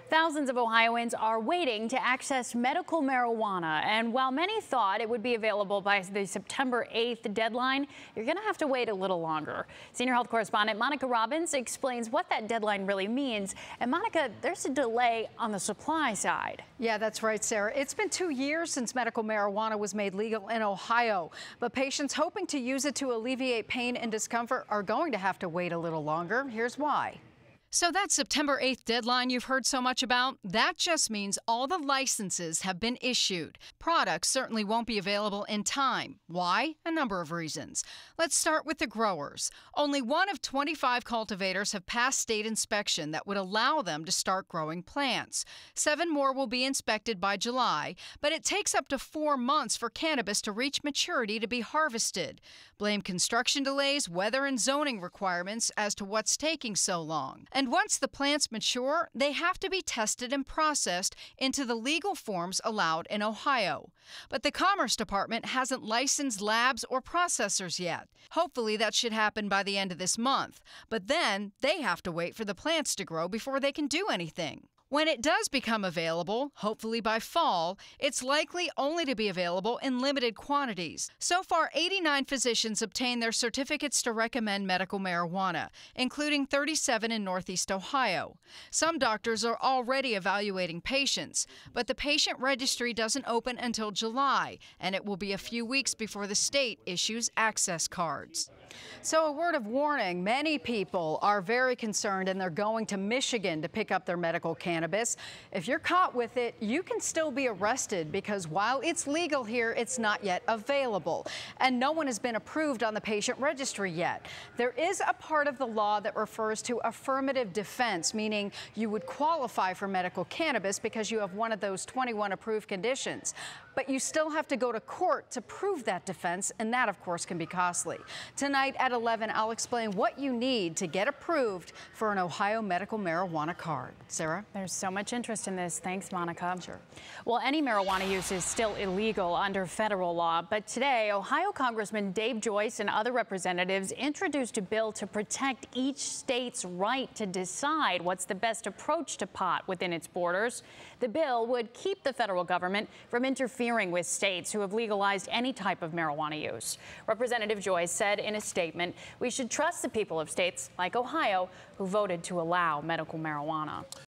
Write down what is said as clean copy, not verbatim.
Thousands of Ohioans are waiting to access medical marijuana. And while many thought it would be available by the September 8th deadline, you're going to have to wait a little longer. Senior health correspondent Monica Robbins explains what that deadline really means. And Monica, there's a delay on the supply side. Yeah, that's right, Sarah. It's been 2 years since medical marijuana was made legal in Ohio. But patients hoping to use it to alleviate pain and discomfort are going to have to wait a little longer. Here's why. So that September 8th deadline you've heard so much about, that just means all the licenses have been issued. Products certainly won't be available in time. Why? A number of reasons. Let's start with the growers. Only one of 25 cultivators have passed state inspection that would allow them to start growing plants. 7 more will be inspected by July, but it takes up to 4 months for cannabis to reach maturity to be harvested. Blame construction delays, weather, and zoning requirements as to what's taking so long. And once the plants mature, they have to be tested and processed into the legal forms allowed in Ohio. But the Commerce Department hasn't licensed labs or processors yet. Hopefully that should happen by the end of this month. But then they have to wait for the plants to grow before they can do anything. When it does become available, hopefully by fall, it's likely only to be available in limited quantities. So far, 89 physicians obtained their certificates to recommend medical marijuana, including 37 in Northeast Ohio. Some doctors are already evaluating patients, but the patient registry doesn't open until July, and it will be a few weeks before the state issues access cards. So a word of warning, many people are very concerned and they're going to Michigan to pick up their medical cannabis. If you're caught with it, you can still be arrested because while it's legal here, it's not yet available. And no one has been approved on the patient registry yet. There is a part of the law that refers to affirmative defense, meaning you would qualify for medical cannabis because you have one of those 21 approved conditions. But you still have to go to court to prove that defense, and that, of course, can be costly. Tonight at 11, I'll explain what you need to get approved for an Ohio medical marijuana card. Sarah? There's so much interest in this. Thanks, Monica. Sure. Well, any marijuana use is still illegal under federal law, but today, Ohio Congressman Dave Joyce and other representatives introduced a bill to protect each state's right to decide what's the best approach to pot within its borders. The bill would keep the federal government from interfering with states who have legalized any type of marijuana use. Representative Joyce said in a statement, we should trust the people of states like Ohio who voted to allow medical marijuana.